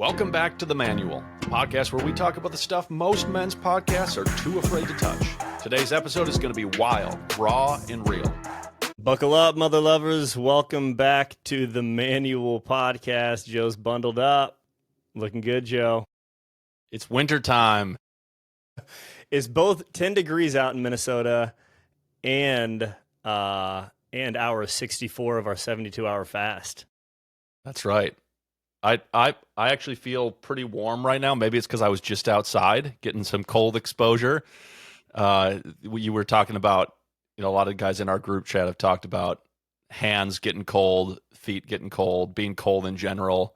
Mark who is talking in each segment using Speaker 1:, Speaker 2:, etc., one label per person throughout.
Speaker 1: Welcome back to The Manual, the podcast where we talk about the stuff most men's podcasts are too afraid to touch. Today's episode is going to be wild, raw, and real.
Speaker 2: Buckle up, mother lovers. Welcome back to The Manual podcast. Joe's bundled up. Looking good, Joe.
Speaker 1: It's wintertime.
Speaker 2: It's both 10 degrees out in Minnesota and hour 64 of our 72-hour fast.
Speaker 1: That's right. I actually feel pretty warm right now. Maybe it's because I was just outside getting some cold exposure. You were talking about, a lot of guys in our group chat have talked about hands getting cold, feet getting cold, being cold in general,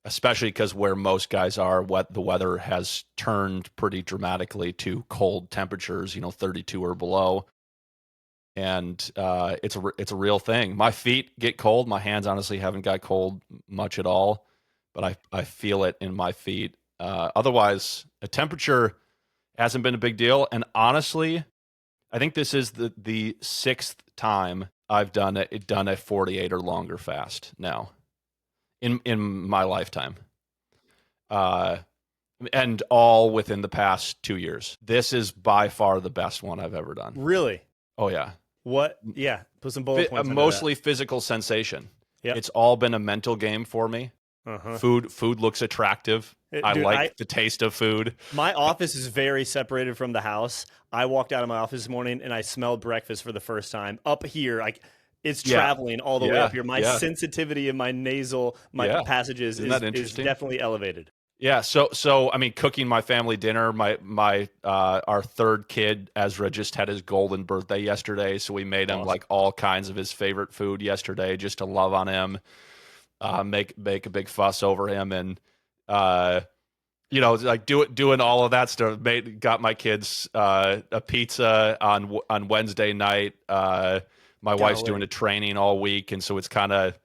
Speaker 1: especially because where most guys are, the weather has turned pretty dramatically to cold temperatures, 32 or below. And it's a real thing. My feet get cold. My hands honestly haven't got cold much at all, but I feel it in my feet. Otherwise, a temperature hasn't been a big deal. And honestly, I think this is the sixth time I've done a 48 or longer fast now in my lifetime, and all within the past 2 years. This is by far the best one I've ever done.
Speaker 2: Really?
Speaker 1: Oh yeah.
Speaker 2: What? Yeah. Put some bullet points.
Speaker 1: Mostly physical sensation.
Speaker 2: Yep.
Speaker 1: It's all been a mental game for me.
Speaker 2: Uh-huh.
Speaker 1: Food looks attractive. I like the taste of food.
Speaker 2: My office is very separated from the house. I walked out of my office this morning and I smelled breakfast for the first time. Up here, it's traveling all the way up here. My sensitivity in my nasal, passages is definitely elevated.
Speaker 1: Yeah, so I mean, cooking my family dinner. Our third kid, Ezra, just had his golden birthday yesterday, so we made him like all kinds of his favorite food yesterday, just to love on him, make a big fuss over him, and doing all of that stuff. Got my kids a pizza on Wednesday night. My wife's doing a training all week, and so it's kind of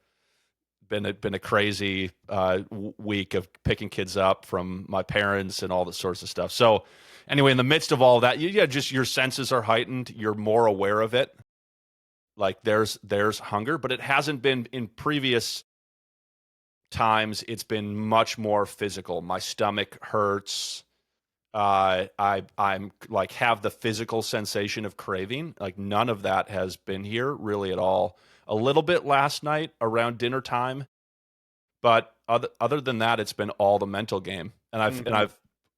Speaker 1: been a crazy week of picking kids up from my parents and all this sorts of stuff. So anyway, in the midst of all that, just your senses are heightened. You're more aware of it. Like there's hunger, but it hasn't been in previous times. It's been much more physical. My stomach hurts. I'm like have the physical sensation of craving. Like none of that has been here really at all. A little bit last night around dinner time, but other than that, it's been all the mental game. And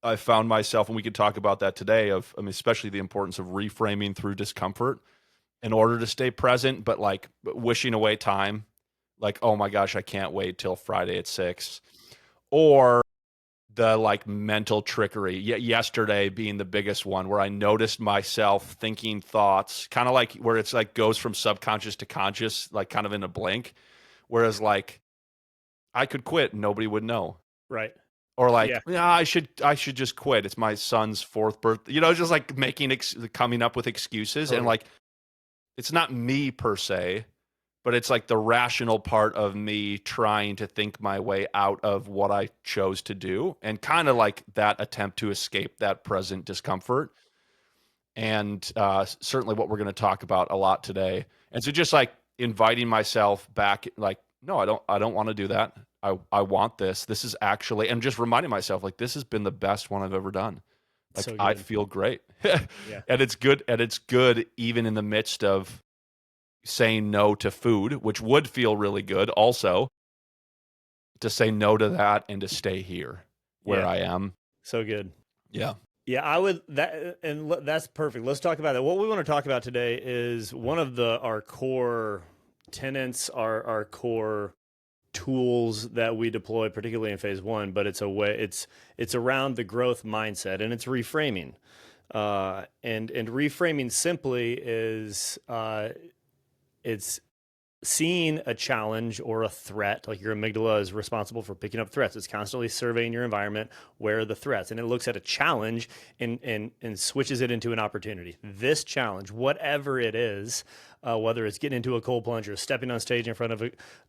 Speaker 1: I've found myself, and we could talk about that today. Especially the importance of reframing through discomfort in order to stay present, but like wishing away time, like oh my gosh, I can't wait till Friday at 6, or the like mental trickery. Yesterday being the biggest one, where I noticed myself thinking thoughts, kind of like where it's like goes from subconscious to conscious, like kind of in a blink. Whereas like I could quit and nobody would know.
Speaker 2: Right.
Speaker 1: Or like, I should just quit. It's my son's 4th birthday. Just like coming up with excuses. Totally. And like, it's not me per se, but it's like the rational part of me trying to think my way out of what I chose to do, and kind of like that attempt to escape that present discomfort. And certainly what we're going to talk about a lot today. And so just like inviting myself back, like, no, I don't want to do that. I want this. This is actually, and just reminding myself, like, this has been the best one I've ever done. Like, so I feel great. And it's good. And it's good even in the midst of saying no to food, which would feel really good also, to say no to that and to stay here where I am.
Speaker 2: So good.
Speaker 1: Yeah.
Speaker 2: Yeah, I would that's perfect. Let's talk about that. What we want to talk about today is one of our core tenets, our core tools that we deploy, particularly in phase 1, but it's around the growth mindset, and it's reframing. And reframing simply is it's seeing a challenge or a threat. Like your amygdala is responsible for picking up threats. It's constantly surveying your environment. Where are the threats? And it looks at a challenge and switches it into an opportunity. This challenge, whatever it is, whether it's getting into a cold plunge or stepping on stage in front of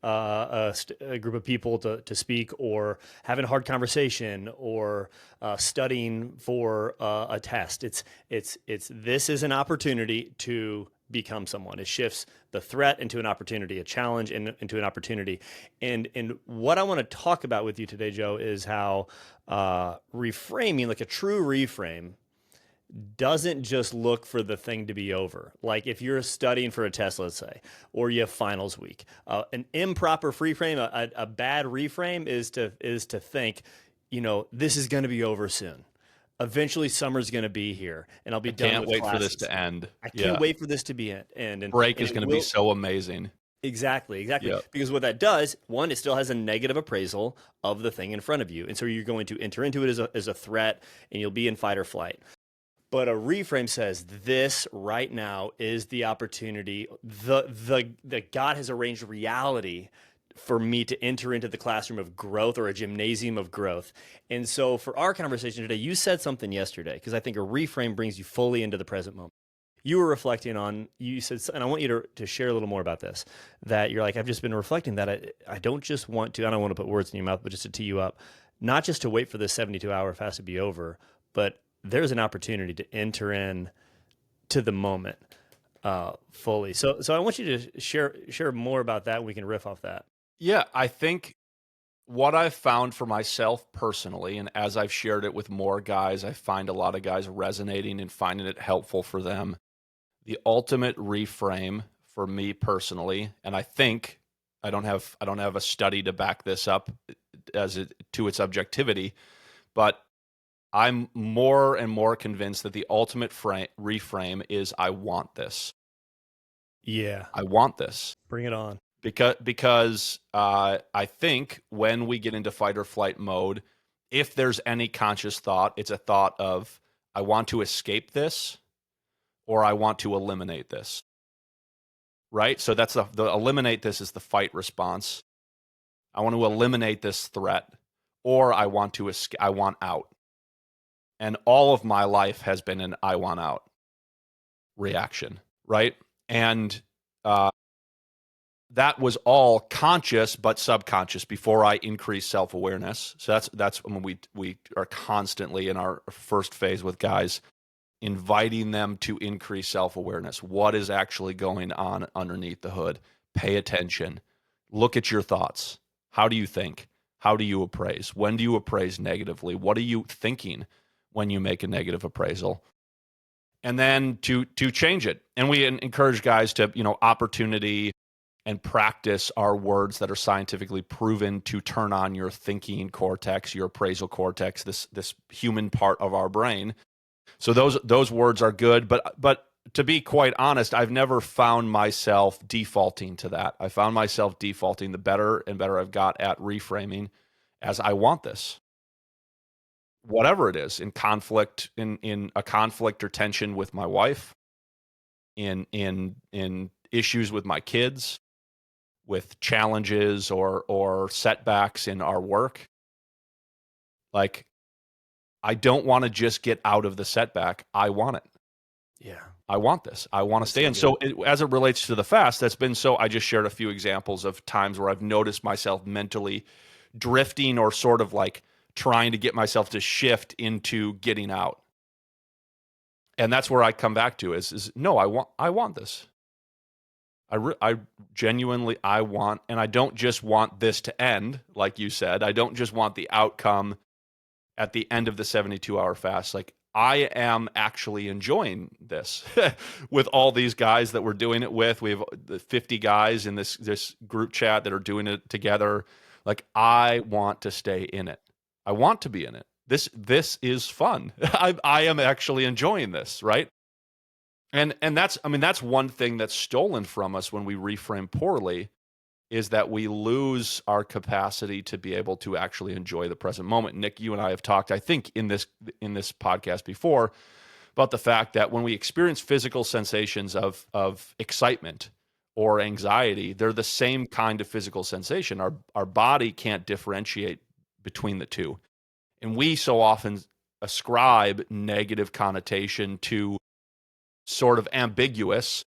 Speaker 2: a group of people to speak, or having a hard conversation, or studying for a test. This is an opportunity to become someone. It shifts the threat into an opportunity, a challenge into an opportunity. And what I want to talk about with you today, Joe, is how reframing, like a true reframe, doesn't just look for the thing to be over. Like if you're studying for a test, let's say, or you have finals week, an improper reframe, a bad reframe is to think, this is going to be over soon. Eventually summer's going to be here and I'll be done with classes.
Speaker 1: Can't wait for this to end.
Speaker 2: I can't wait for this to be end. And
Speaker 1: break is going to be so amazing.
Speaker 2: Exactly.
Speaker 1: Yep.
Speaker 2: Because what that does, one, it still has a negative appraisal of the thing in front of you. And so you're going to enter into it as a threat and you'll be in fight or flight. But a reframe says this right now is the opportunity. The God has arranged reality for me to enter into the classroom of growth or a gymnasium of growth. And so for our conversation today, you said something yesterday, because I think a reframe brings you fully into the present moment. You were reflecting on, you said, and I want you to share a little more about this, that you're like, I've just been reflecting that I don't just want to, I don't want to put words in your mouth, but just to tee you up, not just to wait for this 72-hour fast to be over, but there's an opportunity to enter in to the moment fully. So I want you to share more about that. And we can riff off that.
Speaker 1: Yeah, I think what I've found for myself personally, and as I've shared it with more guys, I find a lot of guys resonating and finding it helpful for them. The ultimate reframe for me personally, and I think I don't have a study to back this up to its objectivity, but I'm more and more convinced that the ultimate reframe is I want this.
Speaker 2: Yeah.
Speaker 1: I want this.
Speaker 2: Bring it on.
Speaker 1: Because I think when we get into fight or flight mode, if there's any conscious thought, it's a thought of, I want to escape this or I want to eliminate this. Right? So that's the eliminate this is the fight response. I want to eliminate this threat, or I want to escape, I want out. And all of my life has been an I want out reaction, right? And that was all conscious but subconscious before I increased self-awareness. So that's when we are constantly in our first phase with guys, inviting them to increase self-awareness. What is actually going on underneath the hood? Pay attention. Look at your thoughts. How do you think? How do you appraise? When do you appraise negatively? What are you thinking when you make a negative appraisal? And then to change it. And we encourage guys to, opportunity and practice are words that are scientifically proven to turn on your thinking cortex, your appraisal cortex, this human part of our brain. So those words are good, but to be quite honest, I've never found myself defaulting to that. I found myself defaulting the better and better I've got at reframing as I want this. Whatever it is, in conflict, in a conflict or tension with my wife, in issues with my kids, with challenges or setbacks in our work. Like, I don't want to just get out of the setback. I want it.
Speaker 2: Yeah.
Speaker 1: I want this. I want to stay in. So as it relates to the fast, I just shared a few examples of times where I've noticed myself mentally drifting or sort of like trying to get myself to shift into getting out. And that's where I come back to is no, I want this. I genuinely, I want, and I don't just want this to end, like you said. I don't just want the outcome at the end of the 72-hour fast. Like, I am actually enjoying this with all these guys that we're doing it with. We have 50 guys in this group chat that are doing it together. Like, I want to stay in it. I want to be in it. This is fun. I am actually enjoying this, right? And that's one thing that's stolen from us when we reframe poorly, is that we lose our capacity to be able to actually enjoy the present moment. Nick, you and I have talked, I think, in this podcast before, about the fact that when we experience physical sensations of excitement or anxiety, they're the same kind of physical sensation. Our body can't differentiate between the two. And we so often ascribe negative connotation to sort of ambiguous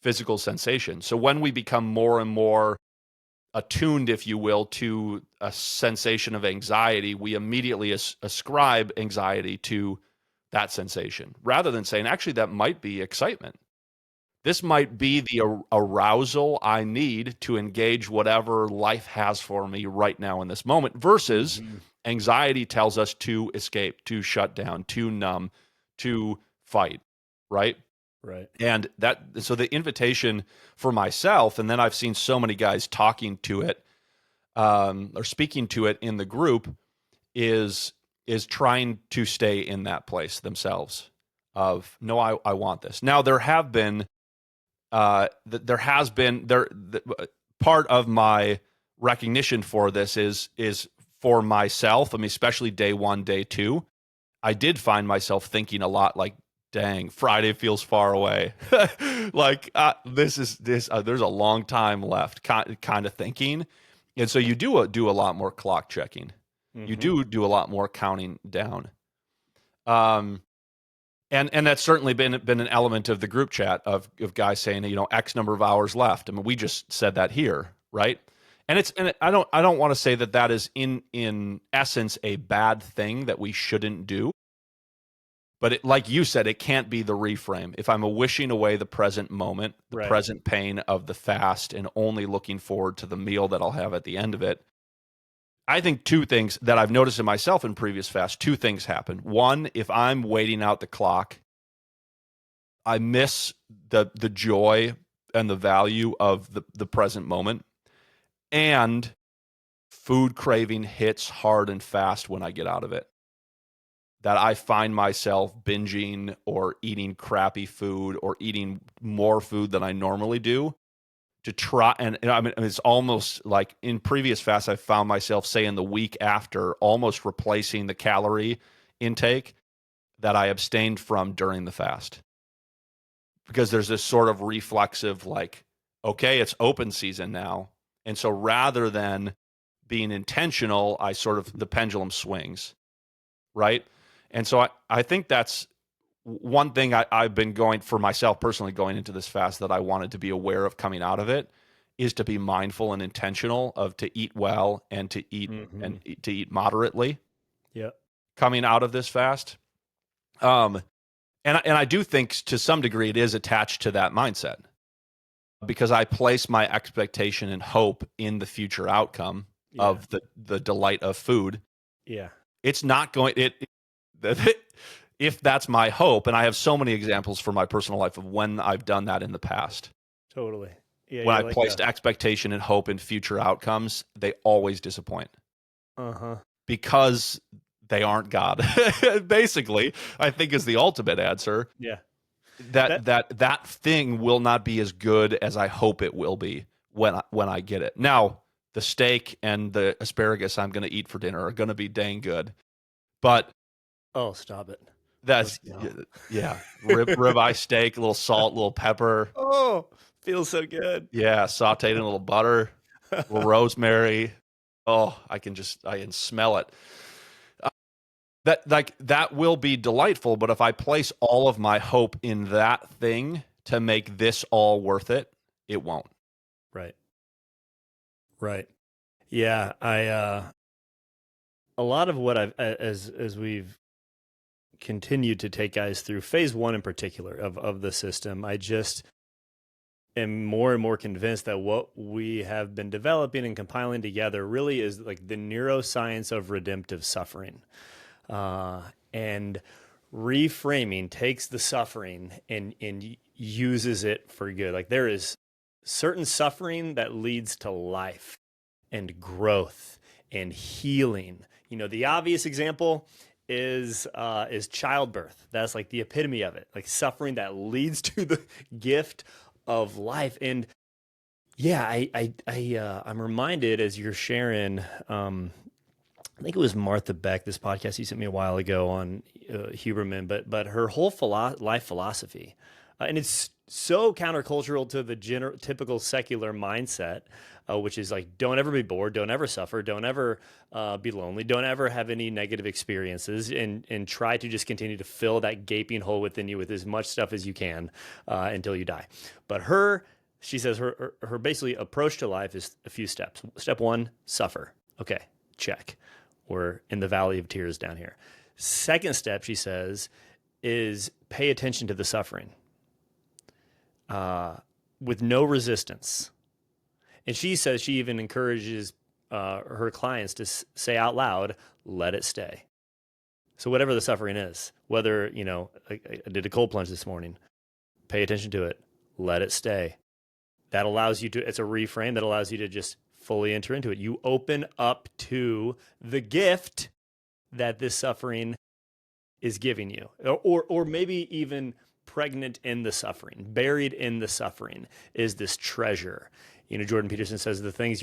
Speaker 1: physical sensation. So when we become more and more attuned, if you will, to a sensation of anxiety, we immediately ascribe anxiety to that sensation, rather than saying, actually, that might be excitement. This might be the arousal I need to engage whatever life has for me right now in this moment, versus anxiety tells us to escape, to shut down, to numb, to fight, right?
Speaker 2: Right.
Speaker 1: And so the invitation for myself, and then I've seen so many guys talking to it, or speaking to it in the group, is trying to stay in that place themselves of, no, I want this. Now there have been part of my recognition for this is for myself. I mean, especially day one, day two, I did find myself thinking a lot like, dang, Friday feels far away. Like, there's a long time left, kind of thinking. And so you do a lot more clock checking. You do a lot more counting down. And that's certainly been an element of the group chat of guys saying, X number of hours left. I mean, we just said that here, right? And I don't want to say that is in essence a bad thing that we shouldn't do. But like you said, it can't be the reframe. If I'm wishing away the present moment, the present pain of the fast, and only looking forward to the meal that I'll have at the end of it, I think two things that I've noticed in myself in previous fasts, two things happen. One, if I'm waiting out the clock, I miss the joy and the value of the present moment. And food craving hits hard and fast when I get out of it. That I find myself binging or eating crappy food or eating more food than I normally do to try. And I mean, it's almost like in previous fasts, I found myself, say, in the week after, almost replacing the calorie intake that I abstained from during the fast. Because there's this sort of reflexive, like, okay, it's open season now. And so rather than being intentional, the pendulum swings, right? And so I think that's one thing I've been going for myself personally going into this fast that I wanted to be aware of coming out of it, is to be mindful and intentional of to eat well and to eat to eat moderately.
Speaker 2: Yeah.
Speaker 1: Coming out of this fast. And I do think to some degree it is attached to that mindset, because I place my expectation and hope in the future outcome of the delight of food.
Speaker 2: Yeah.
Speaker 1: It's not going if that's my hope, and I have so many examples from my personal life of when I've done that in the past.
Speaker 2: Totally. Yeah.
Speaker 1: When I placed expectation and hope in future outcomes, they always disappoint. Because they aren't God. Basically, I think is the ultimate answer.
Speaker 2: Yeah.
Speaker 1: That thing will not be as good as I hope it will be when I get it. Now, the steak and the asparagus I'm going to eat for dinner are going to be dang good. But
Speaker 2: oh, stop it.
Speaker 1: That's ribeye steak, a little salt, a little pepper.
Speaker 2: Oh, feels so good.
Speaker 1: Yeah, sauteed in a little butter, a little rosemary. Oh, I can smell it. That will be delightful, but if I place all of my hope in that thing to make this all worth it, it won't.
Speaker 2: Right. Yeah, a lot of what I've as we've continued to take guys through phase one in particular of the system, I just am more and more convinced that what we have been developing and compiling together really is like the neuroscience of redemptive suffering. And reframing takes the suffering and uses it for good. Like there is certain suffering that leads to life and growth and healing. The obvious example is childbirth. That's like the epitome of it, like suffering that leads to the gift of life. And yeah, I'm reminded as you're sharing, I think it was Martha Beck, this podcast you sent me a while ago on Huberman, but her whole life philosophy, and it's so countercultural to the typical secular mindset, which is like, don't ever be bored, don't ever suffer, don't ever be lonely, don't ever have any negative experiences, and try to just continue to fill that gaping hole within you with as much stuff as you can until you die. But she says her basically approach to life is a few steps. Step one, suffer. Okay, check. We're in the valley of tears down here. Second step, she says, is pay attention to the suffering. with no resistance. And she says she even encourages her clients to say out loud, let it stay. So whatever the suffering is, whether, I did a cold plunge this morning, pay attention to it, let it stay. That allows you to, it's a reframe that allows you to just fully enter into it. You open up to the gift that this suffering is giving you, or maybe even pregnant in the suffering, buried in the suffering is this treasure. Jordan Peterson says the things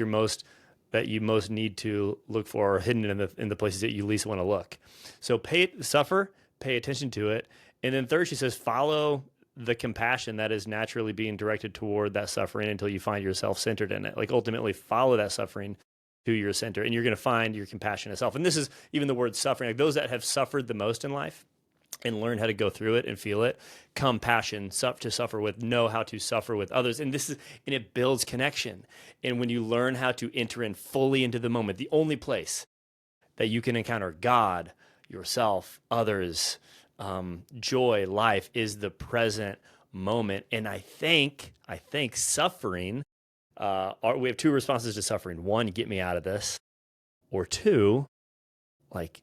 Speaker 2: that you most need to look for are hidden in the places that you least want to look. So suffer, pay attention to it. And then third, she says, follow the compassion that is naturally being directed toward that suffering until you find yourself centered in it. Like ultimately follow that suffering to your center, and you're going to find your compassionate self. And this is even the word suffering, like those that have suffered the most in life and learn how to go through it and feel it, compassion, to suffer with, know how to suffer with others. And it builds connection. And when you learn how to enter in fully into the moment, the only place that you can encounter God, yourself, others, joy, life is the present moment. And I think suffering, we have two responses to suffering. One, get me out of this. Or two, like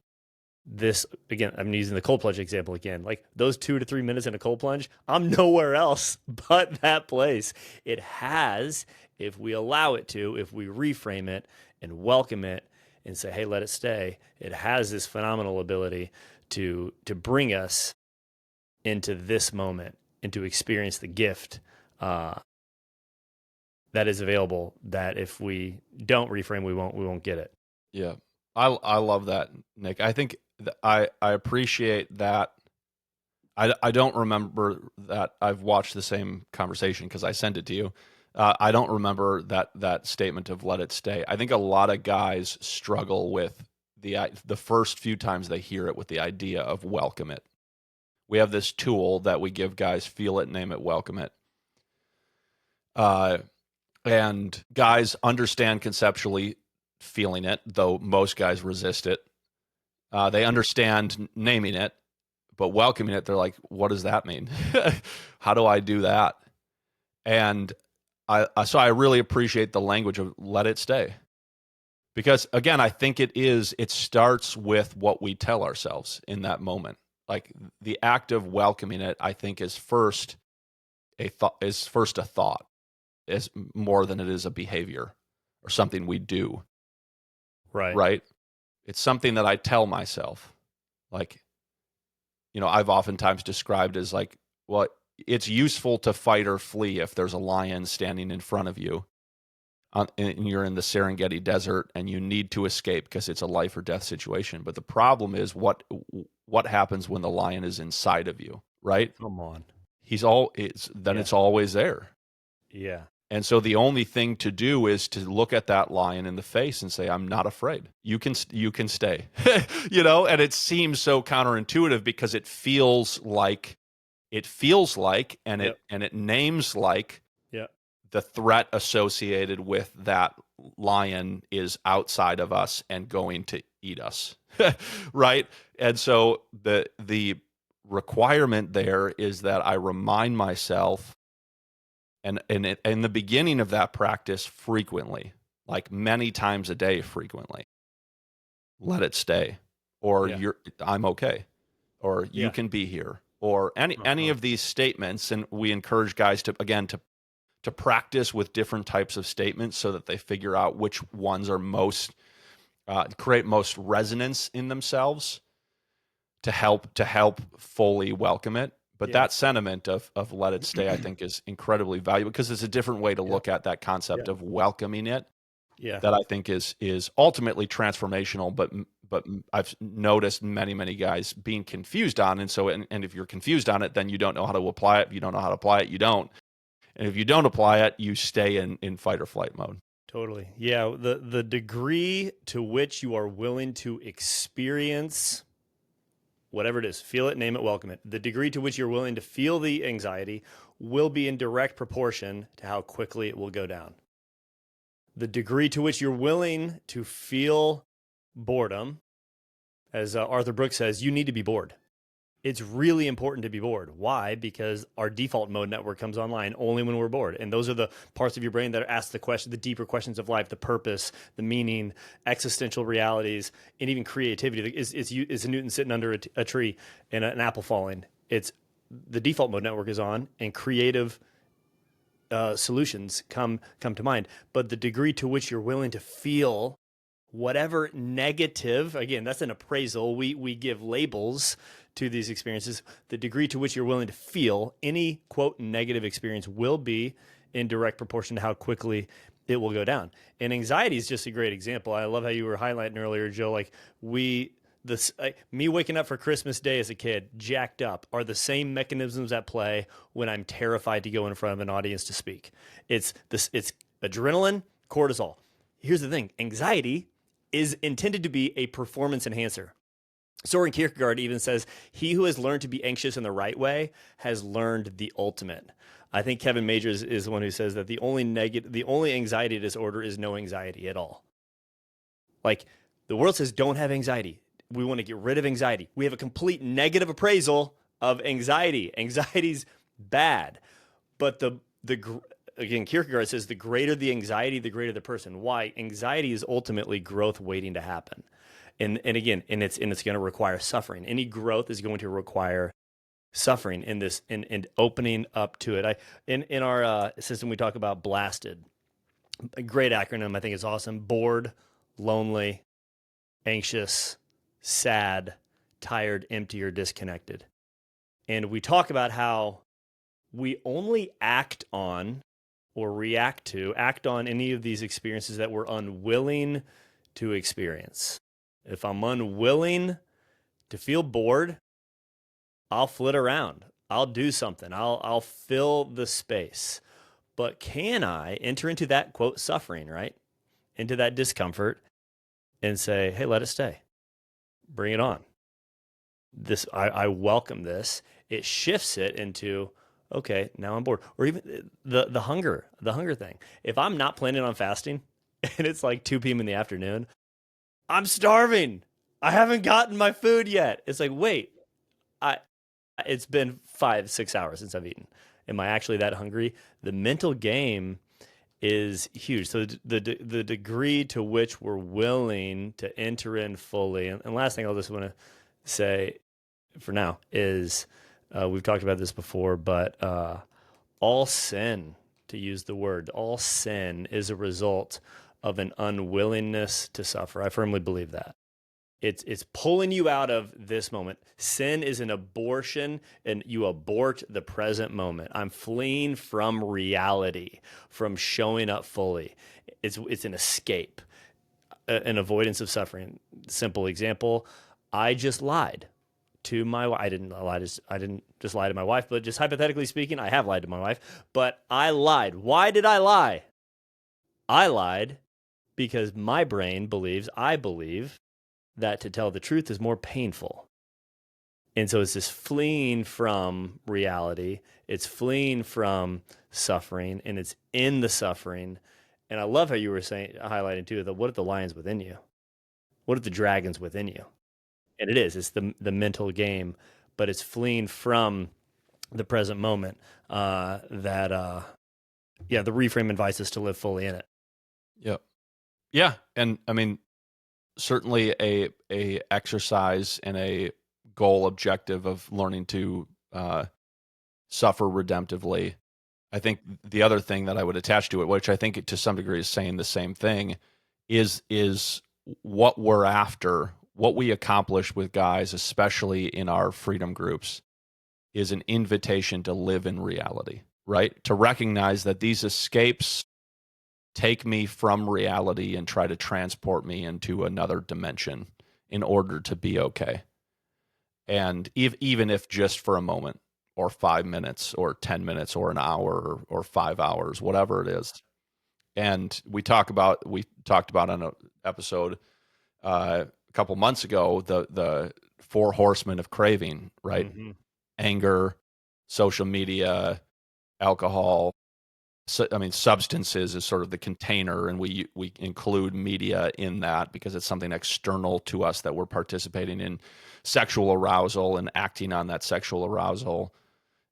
Speaker 2: this, again, I'm using the cold plunge example again, like those 2 to 3 minutes in a cold plunge, I'm nowhere else but that place. It has, if we allow it to, if we reframe it and welcome it and say, hey, let it stay, it has this phenomenal ability to bring us into this moment and to experience the gift that is available, that if we don't reframe, we won't get it.
Speaker 1: Yeah. I love that, Nick. I think I appreciate that. I don't remember that I've watched the same conversation because I sent it to you. I don't remember that statement of let it stay. I think a lot of guys struggle with the first few times they hear it with the idea of welcome it. We have this tool that we give guys: feel it, name it, welcome it. And guys understand conceptually feeling it, though most guys resist it. They understand naming it, but welcoming it, they're like, what does that mean? How do I do that? And so I really appreciate the language of let it stay. Because again, I think it starts with what we tell ourselves in that moment. Like the act of welcoming it, I think is first a thought, is more than it is a behavior or something we do. Right? It's something that I tell myself. Like, I've oftentimes described as like, well, it's useful to fight or flee if there's a lion standing in front of you and you're in the Serengeti desert and you need to escape because it's a life or death situation. But the problem is what happens when the lion is inside of you, right?
Speaker 2: Come on.
Speaker 1: It's always there.
Speaker 2: Yeah.
Speaker 1: And so the only thing to do is to look at that lion in the face and say, I'm not afraid. You can stay, and it seems so counterintuitive because it feels like, and it names like the threat associated with that lion is outside of us and going to eat us. Right. And so the requirement there is that I remind myself, and in the beginning of that practice frequently, like many times a day frequently, let it stay, or I'm okay, or you can be here, or any of these statements. And we encourage guys to practice with different types of statements so that they figure out which ones are create most resonance in themselves to help fully welcome it. But that sentiment of let it stay, I think, is incredibly valuable because it's a different way to look at that concept of welcoming it. Yeah. That I think is ultimately transformational, but I've noticed many guys being confused on, and so and if you're confused on it, then you don't know how to apply it. If you don't know how to apply it, you don't. And if you don't apply it, you stay in fight or flight mode.
Speaker 2: Totally. Yeah. The degree to which you are willing to experience whatever it is, feel it, name it, welcome it. The degree to which you're willing to feel the anxiety will be in direct proportion to how quickly it will go down. The degree to which you're willing to feel boredom, as Arthur Brooks says, you need to be bored. It's really important to be bored. Why? Because our default mode network comes online only when we're bored. And those are the parts of your brain that ask the question, the deeper questions of life, the purpose, the meaning, existential realities, and even creativity. Is Newton sitting under a tree and an apple falling? It's the default mode network is on, and creative solutions come to mind. But the degree to which you're willing to feel whatever negative, again, that's an appraisal. We give labels to these experiences. The degree to which you're willing to feel any, quote, negative experience will be in direct proportion to how quickly it will go down. And anxiety is just a great example. I love how you were highlighting earlier, Joe, like me waking up for Christmas Day as a kid, jacked up, are the same mechanisms at play when I'm terrified to go in front of an audience to speak. It's adrenaline, cortisol. Here's the thing, anxiety is intended to be a performance enhancer. Soren Kierkegaard even says, he who has learned to be anxious in the right way has learned the ultimate. I think Kevin Majors is the one who says that the only anxiety disorder is no anxiety at all. Like, the world says don't have anxiety. We want to get rid of anxiety. We have a complete negative appraisal of anxiety. Anxiety's bad. But again, Kierkegaard says the greater the anxiety, the greater the person. Why? Anxiety is ultimately growth waiting to happen. And again, it's going to require suffering. Any growth is going to require suffering in opening up to it. In our system, we talk about BLASTED. A great acronym. I think it's awesome. Bored, lonely, anxious, sad, tired, empty, or disconnected. And we talk about how we only act on any of these experiences that we're unwilling to experience. If I'm unwilling to feel bored, I'll flit around. I'll do something. I'll fill the space. But can I enter into that, quote, suffering, right? Into that discomfort and say, hey, let it stay. Bring it on. I welcome this. It shifts it into, okay, now I'm bored. Or even the hunger thing. If I'm not planning on fasting and it's like 2 p.m. in the afternoon, I'm starving. I haven't gotten my food yet. It's like, wait, it's been 5-6 hours since I've eaten. Am I actually that hungry? The mental game is huge. So the degree to which we're willing to enter in fully. And last thing I'll just want to say for now is, we've talked about this before, but all sin, to use the word, all sin is a result of an unwillingness to suffer. I firmly believe that. It's pulling you out of this moment. Sin is an abortion, and you abort the present moment. I'm fleeing from reality, from showing up fully. It's an escape, an avoidance of suffering. Simple example, I just lied to my wife. I didn't just lie to my wife, but just hypothetically speaking, I have lied to my wife, but I lied. Why did I lie? I lied because my brain I believe that to tell the truth is more painful. And so it's this fleeing from reality. It's fleeing from suffering, and it's in the suffering. And I love how you were highlighting too, what if the lion's within you? What if the dragon's within you? And it's the mental game, but it's fleeing from the present moment the reframe invites us to live fully in it.
Speaker 1: Yep. Yeah. And I mean, certainly a exercise and a goal objective of learning to suffer redemptively. I think the other thing that I would attach to it, which I think to some degree is saying the same thing, is what we're after, what we accomplish with guys, especially in our freedom groups, is an invitation to live in reality, right? To recognize that these escapes take me from reality and try to transport me into another dimension in order to be okay. And even if just for a moment, or 5 minutes, or 10 minutes, or an hour, or 5 hours, whatever it is. And we talked about on an episode a couple months ago, the 4 horsemen of craving, right? Mm-hmm. Anger, social media, alcohol, So, I mean, substances is sort of the container, and we include media in that because it's something external to us that we're participating in sexual arousal and acting on that sexual arousal,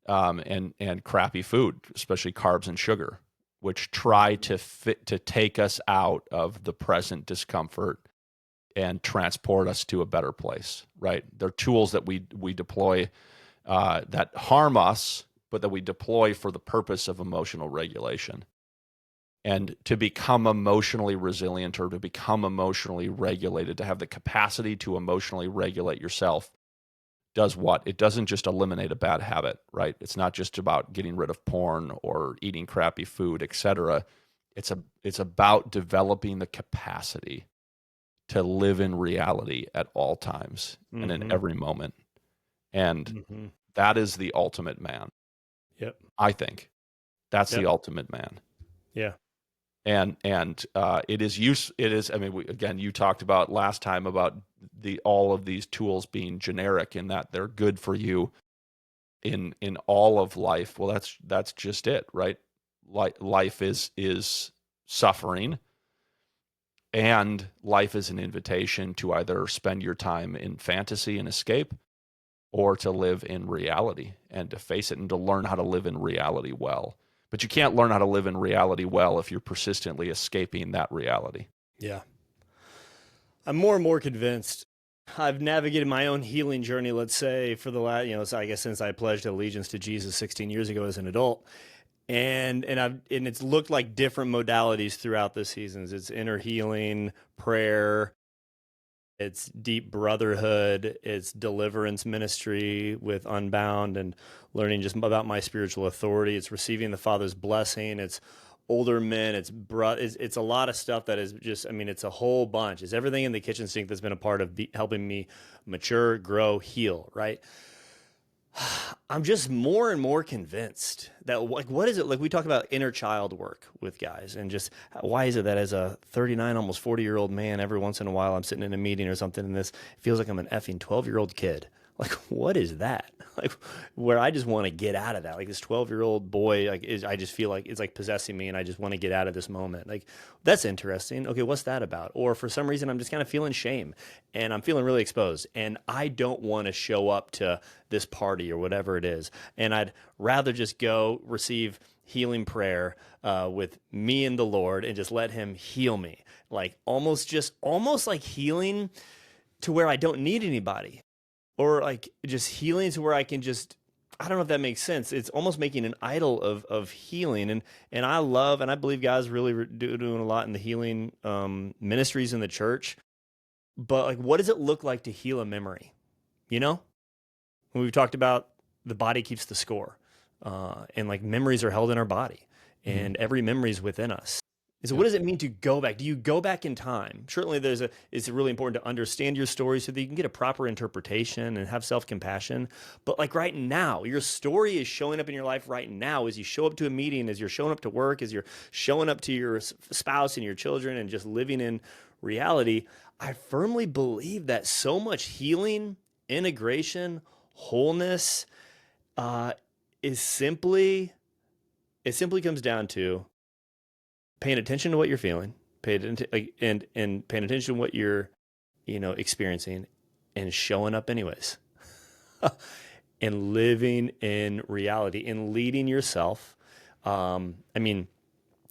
Speaker 1: and crappy food, especially carbs and sugar, which try to take us out of the present discomfort and transport us to a better place. Right? They're tools that we deploy that harm us, but that we deploy for the purpose of emotional regulation. And to become emotionally resilient, or to become emotionally regulated, to have the capacity to emotionally regulate yourself, does what? It doesn't just eliminate a bad habit, right? It's not just about getting rid of porn or eating crappy food, etc. It's about developing the capacity to live in reality at all times and in every moment. And that is the ultimate man.
Speaker 2: Yep.
Speaker 1: I think that's the ultimate man.
Speaker 2: Yeah.
Speaker 1: And it is. I mean, again, you talked about last time about all of these tools being generic in that they're good for you in all of life. Well, that's just it, right? Life is suffering, and life is an invitation to either spend your time in fantasy and escape, or to live in reality and to face it and to learn how to live in reality well. But you can't learn how to live in reality well if you're persistently escaping that reality.
Speaker 2: Yeah. I'm more and more convinced. I've navigated my own healing journey, let's say, for the last, I guess since I pledged allegiance to Jesus 16 years ago as an adult. And it's looked like different modalities throughout the seasons. It's inner healing, prayer, it's deep brotherhood, it's deliverance ministry with Unbound and learning just about my spiritual authority. It's receiving the Father's blessing. It's older men. It's a lot of stuff that is just, I mean, it's a whole bunch. It's everything in the kitchen sink that's been a part of helping me mature, grow, heal, right? I'm just more and more convinced that, like, what is it? Like, we talk about inner child work with guys, and just why is it that as a 39, almost 40-year-old man, every once in a while I'm sitting in a meeting or something and this feels like I'm an effing 12-year-old kid. Like, what is that? Like, where I just want to get out of that. Like, this 12-year-old boy, like, I just feel like it's like possessing me, and I just want to get out of this moment. Like, that's interesting. Okay, what's that about? Or for some reason, I'm just kind of feeling shame, and I'm feeling really exposed, and I don't want to show up to this party or whatever it is, and I'd rather just go receive healing prayer with me and the Lord, and just let Him heal me. Like, almost like healing to where I don't need anybody. Or like just healing to where I can just, I don't know if that makes sense. It's almost making an idol of healing. And I love, and I believe God's really doing a lot in the healing ministries in the church. But like, what does it look like to heal a memory? You know, when we've talked about the body keeps the score, and like memories are held in our body, and every memory is within us. So what does it mean to go back? Do you go back in time? Certainly it's really important to understand your story so that you can get a proper interpretation and have self-compassion. But like right now, your story is showing up in your life right now as you show up to a meeting, as you're showing up to work, as you're showing up to your spouse and your children and just living in reality. I firmly believe that so much healing, integration, wholeness it simply comes down to paying attention to what you're feeling, and paying attention to what you're, experiencing, and showing up anyways, and living in reality and leading yourself. And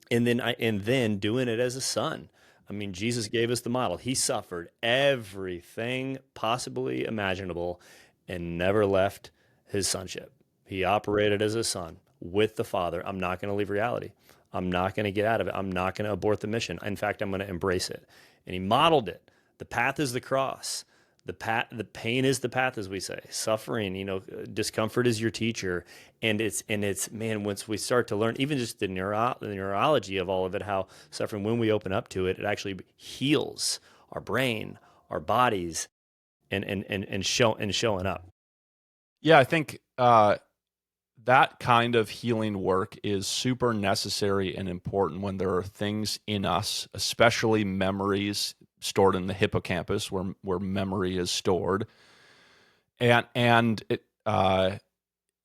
Speaker 2: then doing it as a son. I mean, Jesus gave us the model. He suffered everything possibly imaginable and never left his sonship. He operated as a son with the Father. I'm not going to leave reality. I'm not going to get out of it. I'm not going to abort the mission. In fact, I'm going to embrace it. And he modeled it. The path is the cross. The pain is the path, as we say. Suffering, discomfort is your teacher. And it's man, once we start to learn, even just the neurology of all of it, how suffering, when we open up to it, it actually heals our brain, our bodies, and showing up.
Speaker 1: Yeah, I think that kind of healing work is super necessary and important when there are things in us, especially memories stored in the hippocampus, where memory is stored, and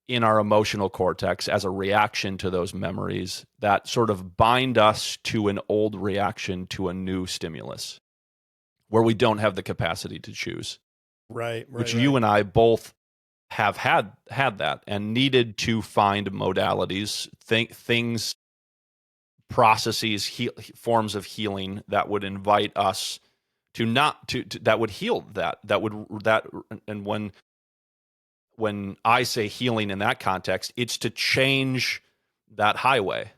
Speaker 1: in our emotional cortex as a reaction to those memories that sort of bind us to an old reaction to a new stimulus where we don't have the capacity to choose.
Speaker 2: Right.
Speaker 1: Which you and I both have had that and needed to find modalities, things, processes, forms of healing that would invite us to not to that would heal that and when I say healing in that context, it's to change that highway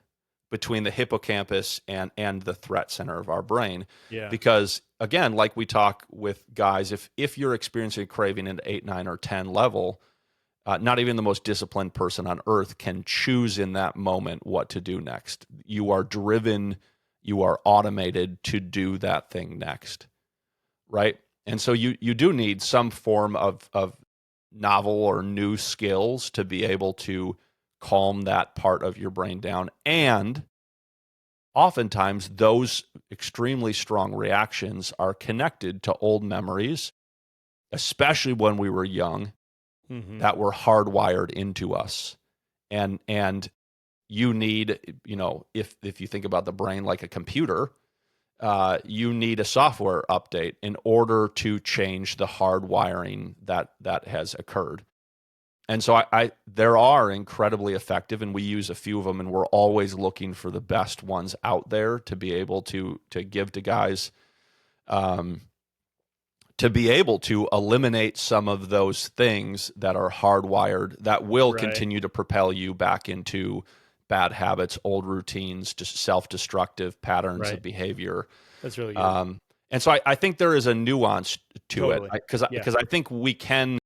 Speaker 1: between the hippocampus and the threat center of our brain.
Speaker 2: Yeah.
Speaker 1: Because again, like we talk with guys, if you're experiencing a craving at 8, 9, or 10 level, not even the most disciplined person on earth can choose in that moment what to do next. You are driven, you are automated to do that thing next, right? And so you do need some form of novel or new skills to be able to calm that part of your brain down. And oftentimes those extremely strong reactions are connected to old memories, especially when we were young, that were hardwired into us. And you need, if you think about the brain like a computer, you need a software update in order to change the hardwiring that has occurred. And so there are incredibly effective, and we use a few of them, and we're always looking for the best ones out there to be able to give to guys, to be able to eliminate some of those things that are hardwired that will continue to propel you back into bad habits, old routines, just self-destructive patterns of behavior.
Speaker 2: That's really good.
Speaker 1: And so I think there is a nuance to it, because I think we can,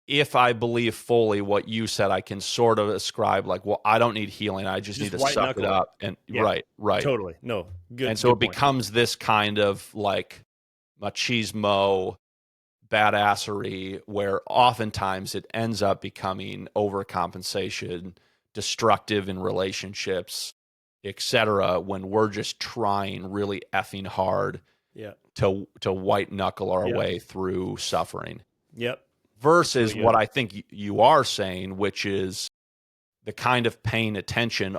Speaker 1: if I believe fully what you said, I can sort of ascribe like, well, I don't need healing. I just need to suck it up. And right.
Speaker 2: Totally. No, good.
Speaker 1: And so
Speaker 2: good
Speaker 1: it becomes this kind of like machismo, badassery, where oftentimes it ends up becoming overcompensation, destructive in relationships, etc., when we're just trying really effing hard to white knuckle our way through suffering.
Speaker 2: Yep.
Speaker 1: Versus what I think you are saying, which is the kind of paying attention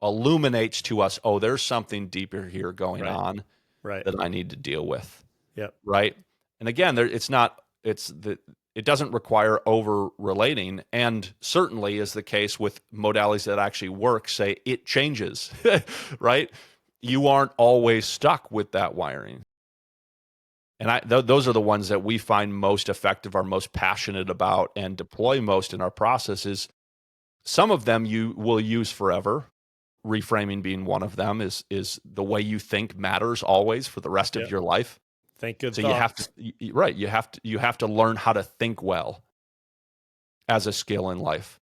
Speaker 1: illuminates to us, oh, there's something deeper here going on that I need to deal with.
Speaker 2: Yep.
Speaker 1: Right. And again, it doesn't require over relating, and certainly is the case with modalities that actually work, say it changes, right? You aren't always stuck with that wiring. And those are the ones that we find most effective, are most passionate about, and deploy most in our processes. Some of them you will use forever. Reframing being one of them is the way you think matters always for the rest of your life.
Speaker 2: Think good
Speaker 1: so
Speaker 2: thoughts.
Speaker 1: you have to learn how to think well as a skill in life.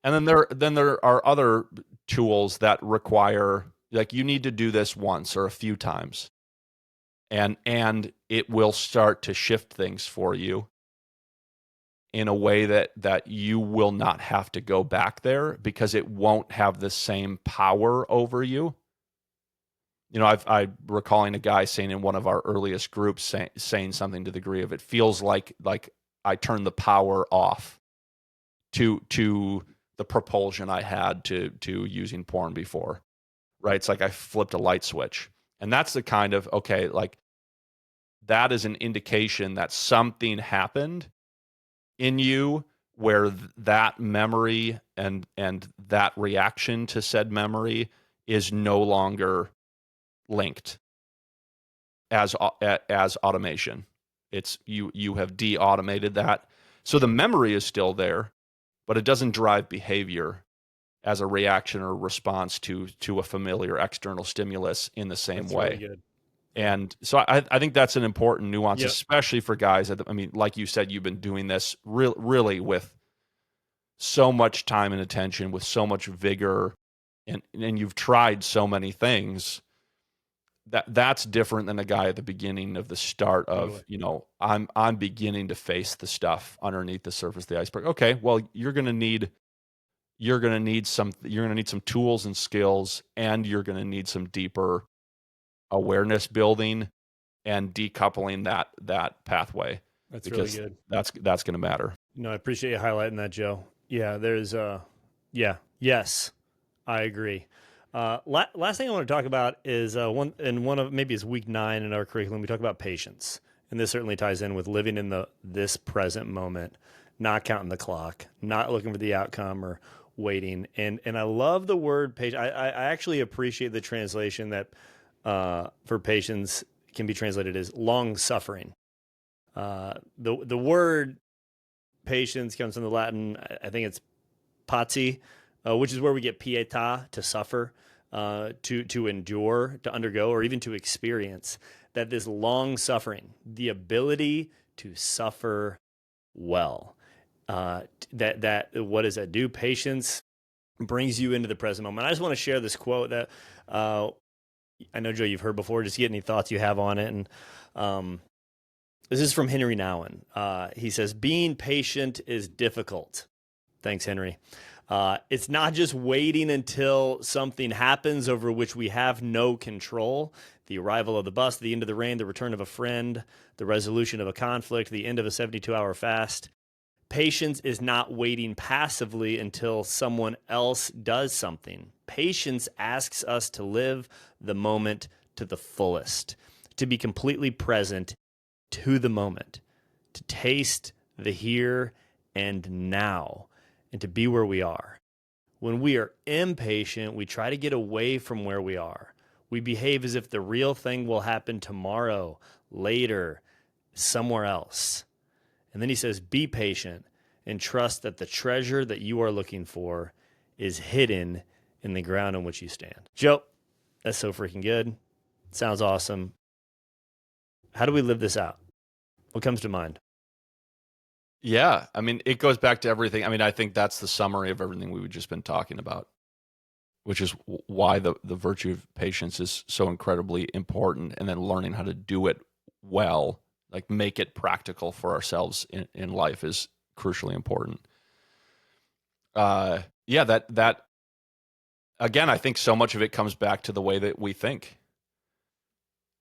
Speaker 1: And then there are other tools that require, like, you need to do this once or a few times, and it will start to shift things for you in a way that you will not have to go back there, because it won't have the same power over you. I'm recalling a guy saying in one of our earliest groups, saying something to the degree of, it feels like I turned the power off to the propulsion I had to using porn before, right? It's like I flipped a light switch. And that's the kind of, okay, like, that is an indication that something happened in you where that memory and that reaction to said memory is no longer linked as automation. It's you have de-automated that. So the memory is still there, but it doesn't drive behavior as a reaction or response to a familiar external stimulus in the same way.
Speaker 2: Really good.
Speaker 1: And so I think that's an important nuance, especially for guys. I mean, like you said, you've been doing this really with so much time and attention, with so much vigor, and you've tried so many things. That's different than a guy at the beginning of the start of, I'm beginning to face the stuff underneath the surface of the iceberg. Okay, well, you're going to need some tools and skills, and you're going to need some deeper awareness building and decoupling that pathway.
Speaker 2: That's really good.
Speaker 1: That's going to matter.
Speaker 2: No, I appreciate you highlighting that, Joe. Yeah, there's yeah, yes, I agree. Last thing I want to talk about is one of maybe it's week 9 in our curriculum. We talk about patience, and this certainly ties in with living in this present moment, not counting the clock, not looking for the outcome or waiting. And I love the word patience. I actually appreciate the translation that for patience can be translated as long suffering. The word patience comes from the Latin. I think it's pati, which is where we get pietà, to suffer, to endure, to undergo, or even to experience. That this long suffering, the ability to suffer well, that what does that do? Patience brings you into the present moment. I just want to share this quote that I know, Joe, you've heard before. Just get any thoughts you have on it. And this is from Henry Nouwen. He says, "Being patient is difficult." Thanks, Henry. It's not just waiting until something happens over which we have no control. The arrival of the bus, the end of the rain, the return of a friend, the resolution of a conflict, the end of a 72-hour fast. Patience is not waiting passively until someone else does something. Patience asks us to live the moment to the fullest, to be completely present to the moment, to taste the here and now, and to be where we are. When we are impatient, we try to get away from where we are. We behave as if the real thing will happen tomorrow, later, somewhere else. And then he says, be patient and trust that the treasure that you are looking for is hidden in the ground on which you stand. Joe, that's so freaking good. Sounds awesome. How do we live this out? What comes to mind?
Speaker 1: Yeah, I mean, it goes back to everything. I mean, I think that's the summary of everything we've just been talking about, which is why the virtue of patience is so incredibly important, and then learning how to do it well, like make it practical for ourselves in life, is crucially important. Yeah, that again, I think so much of it comes back to the way that we think.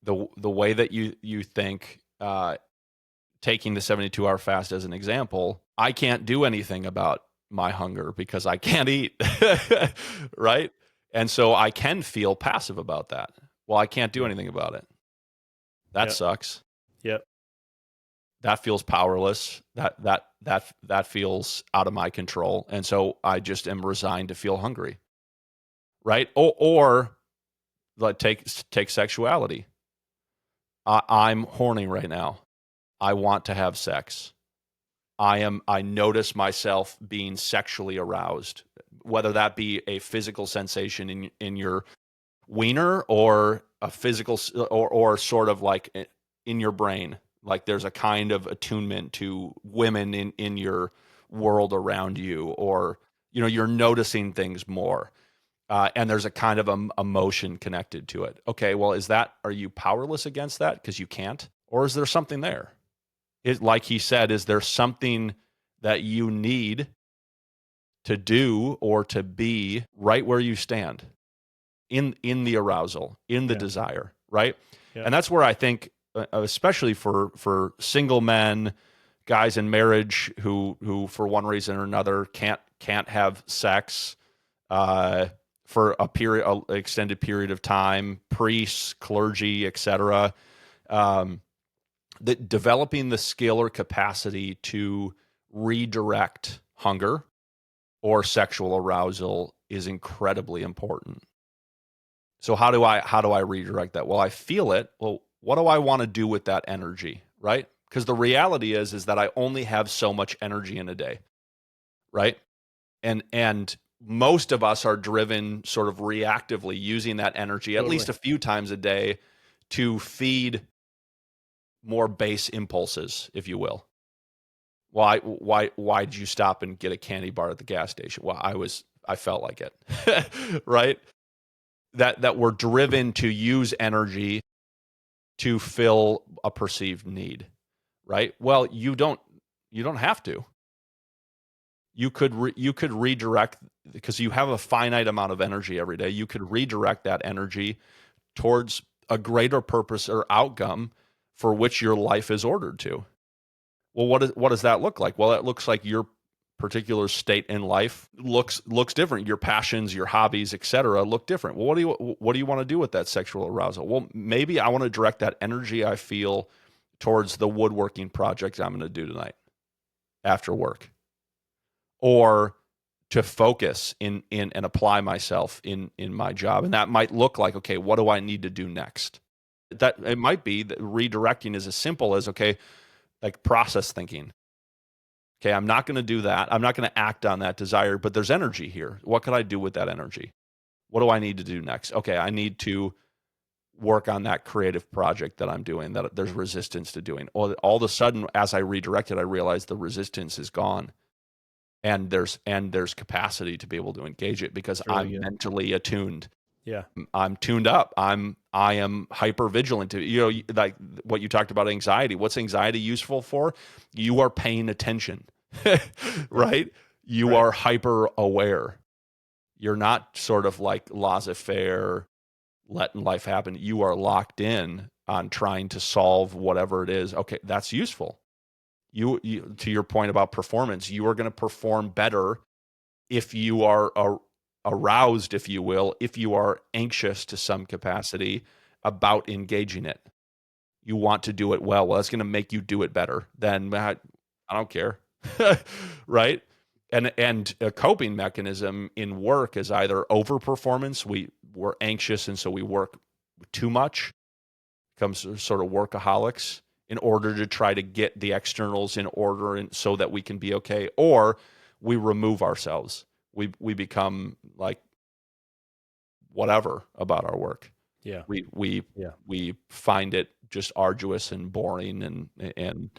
Speaker 1: The way that you think, taking the 72-hour fast as an example, I can't do anything about my hunger because I can't eat, right? And so I can feel passive about that. Well, I can't do anything about it. That sucks.
Speaker 2: Yep.
Speaker 1: That feels powerless. That feels out of my control. And so I just am resigned to feel hungry, right? Or like take sexuality. I'm horny right now. I want to have sex. I notice myself being sexually aroused, whether that be a physical sensation in your wiener, or a physical, or sort of like in your brain. Like there's a kind of attunement to women in your world around you, or you're noticing things more. And there's a kind of emotion connected to it. Okay, well, are you powerless against that because you can't? Or is there something there? Like he said, is there something that you need to do or to be right where you stand in the arousal, in the desire, right? Yeah. And that's where I think, especially for single men, guys in marriage who for one reason or another can't have sex for an extended period of time, priests, clergy, etc. That developing the skill or capacity to redirect hunger or sexual arousal is incredibly important. So how do I redirect that? Well, I feel it. Well, what do I want to do with that energy, right? Because the reality is that I only have so much energy in a day, right? And most of us are driven sort of reactively, using that energy at least a few times a day to feed more base impulses, if you will. Why'd you stop and get a candy bar at the gas station? Well, I felt like it, right? That we're driven to use energy to fill a perceived need, right? Well, you don't have to. You could redirect, because you have a finite amount of energy every day. You could redirect that energy towards a greater purpose or outcome for which your life is ordered to. Well, what does that look like? Well, it looks like you're particular state in life looks different. Your passions, your hobbies, etc., look different. Well, what do you want to do with that sexual arousal? Well, maybe I want to direct that energy I feel towards the woodworking project I'm going to do tonight after work, or to focus in and apply myself in my job. And that might look like, okay, what do I need to do next? That it might be that redirecting is as simple as, okay, like process thinking. Okay, I'm not going to do that. I'm not going to act on that desire, but there's energy here. What could I do with that energy? What do I need to do next? Okay, I need to work on that creative project that I'm doing that there's resistance to doing. All of a sudden, as I redirect it, I realize the resistance is gone. And there's capacity to be able to engage it because I'm mentally attuned.
Speaker 2: Yeah.
Speaker 1: I'm tuned up. I am hyper vigilant to, like what you talked about, anxiety. What's anxiety useful for? You are paying attention, right? You are hyper aware. You're not sort of like laissez-faire, letting life happen. You are locked in on trying to solve whatever it is. Okay, that's useful. You to your point about performance, you are going to perform better if you are aroused, if you will, if you are anxious to some capacity about engaging it. You want to do it well. Well, that's going to make you do it better. Then I don't care, right? And a coping mechanism in work is either overperformance. We're anxious, and so we work too much, becomes sort of workaholics in order to try to get the externals in order and so that we can be okay, or we remove ourselves. We become like whatever about our work.
Speaker 2: Yeah.
Speaker 1: We find it just arduous and boring and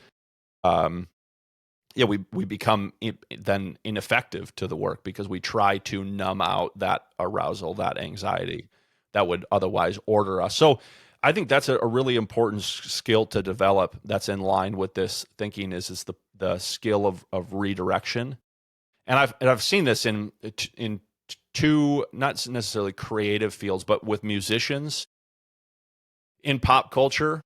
Speaker 1: we become then ineffective to the work because we try to numb out that arousal, that anxiety that would otherwise order us. So I think that's a really important skill to develop that's in line with this thinking is the skill of redirection. And I've seen this in two, not necessarily creative fields, but with musicians in pop culture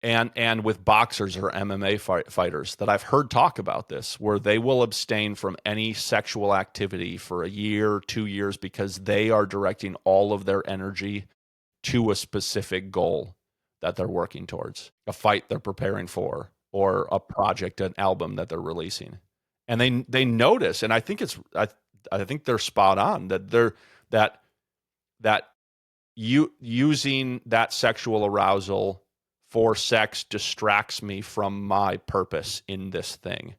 Speaker 1: and with boxers or MMA fighters that I've heard talk about this, where they will abstain from any sexual activity for a year, 2 years, because they are directing all of their energy to a specific goal that they're working towards, a fight they're preparing for, or a project, an album that they're releasing. And they notice, and I think I think they're spot on that using that sexual arousal for sex distracts me from my purpose in this thing.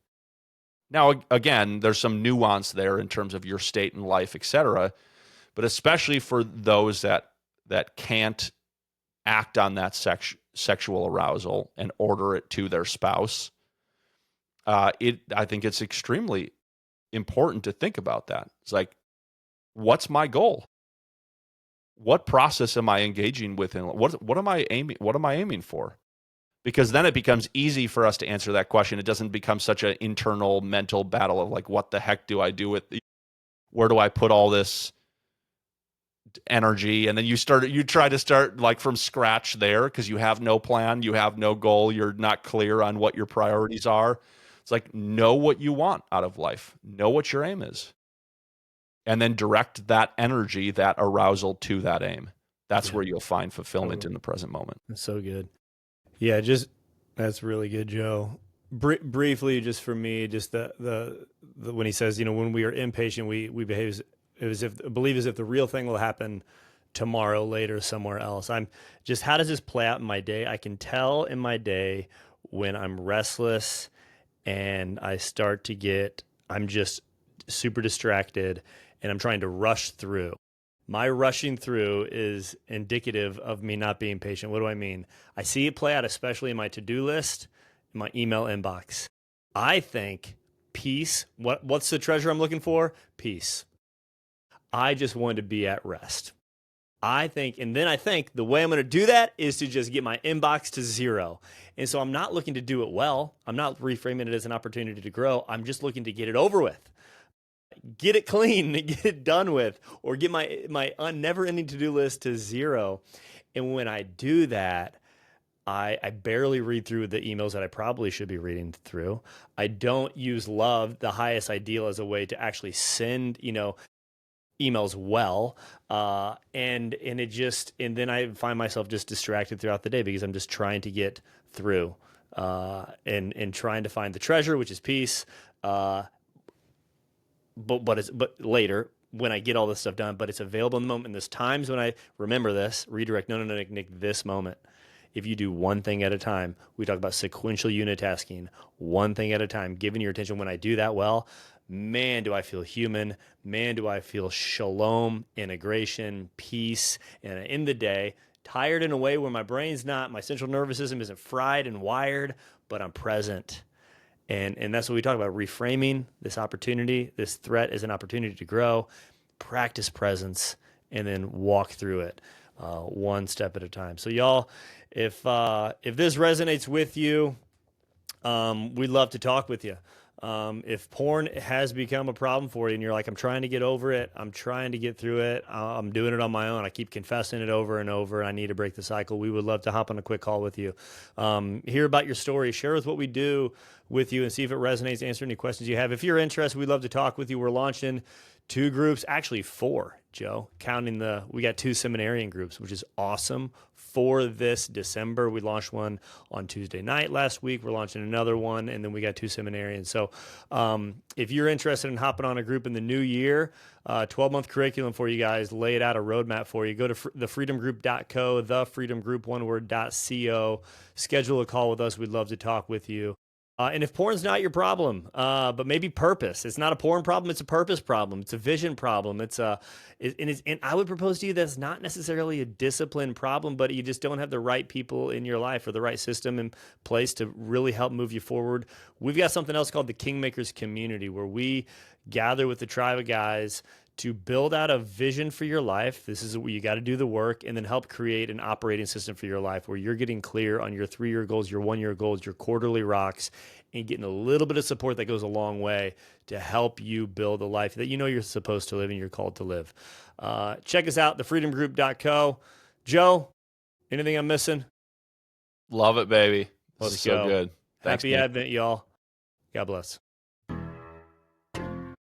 Speaker 1: Now, again, there's some nuance there in terms of your state in life, etc. But especially for those that can't act on that sexual arousal and order it to their spouse, I think it's extremely important to think about that. It's like, what's my goal? What process am I engaging with? And what am I aiming for? Because then it becomes easy for us to answer that question. It doesn't become such an internal mental battle of like, what the heck do I do with? Where do I put all this energy? And then you try to start like from scratch there because you have no plan, you have no goal, you're not clear on what your priorities are. It's like, know what you want out of life, know what your aim is, and then direct that energy, that arousal to that aim. That's where you'll find fulfillment in the present moment.
Speaker 2: That's so good. Yeah, that's really good, Joe. Briefly, just for me, just the when he says, when we are impatient, we behave as if the real thing will happen tomorrow, later, somewhere else. I'm just, how does this play out in my day? I can tell in my day when I'm restless and I start to I'm just super distracted and I'm trying to rush through. My rushing through is indicative of me not being patient. What do I mean? I see it play out, especially in my to-do list, in my email inbox. I think peace. What's the treasure I'm looking for? Peace. I just want to be at rest. I think the way I'm going to do that is to just get my inbox to 0. And so I'm not looking to do it well. I'm not reframing it as an opportunity to grow. I'm just looking to get it over with. Get it clean, get it done with, or get my never-ending to-do list to 0. And when I do that, I barely read through the emails that I probably should be reading through. I don't use love, the highest ideal, as a way to actually send, emails well. And then I find myself just distracted throughout the day because I'm just trying to get through, and trying to find the treasure, which is peace. But later when I get all this stuff done, but it's available in the moment. And there's times when I remember this, redirect, no, Nick, this moment. If you do one thing at a time, we talk about sequential unitasking, one thing at a time, giving your attention. When I do that well, man, do I feel human. Man, do I feel shalom, integration, peace. And in the day, tired in a way where my brain's not, my central nervous system isn't fried and wired, but I'm present. And that's what we talk about, reframing this opportunity, this threat as an opportunity to grow, practice presence, and then walk through it one step at a time. So y'all, if this resonates with you, we'd love to talk with you. If porn has become a problem for you and you're like, I'm trying to get over it, I'm trying to get through it, I'm doing it on my own, I keep confessing it over and over, and I need to break the cycle, we would love to hop on a quick call with you. Hear about your story, share with what we do with you, and see if it resonates, answer any questions you have. If you're interested, we'd love to talk with you. We're launching 2 groups, actually 4, Joe, we got 2 seminarian groups, which is awesome. For this December, we launched one on Tuesday night last week. We're launching another one, and then we got 2 seminarians. So if you're interested in hopping on a group in the new year, 12-month curriculum for you guys, lay it out, a roadmap for you. Go to thefreedomgroup.co, thefreedomgroup, one word, .co. Schedule a call with us. We'd love to talk with you. And if porn's not your problem, but maybe purpose, it's not a porn problem, it's a purpose problem, it's a vision problem, and I would propose to you that's not necessarily a discipline problem, but you just don't have the right people in your life or the right system in place to really help move you forward. We've got something else called the Kingmakers Community, where we gather with the tribe of guys to build out a vision for your life. This is where you got to do the work, and then help create an operating system for your life where you're getting clear on your 3-year goals, your 1-year goals, your quarterly rocks, and getting a little bit of support that goes a long way to help you build a life that you know you're supposed to live and you're called to live. Check us out, thefreedomgroup.co. Joe, anything I'm missing?
Speaker 1: Love it, baby.
Speaker 2: Let's
Speaker 1: go. So good.
Speaker 2: Thanks, Happy Advent, y'all. God bless.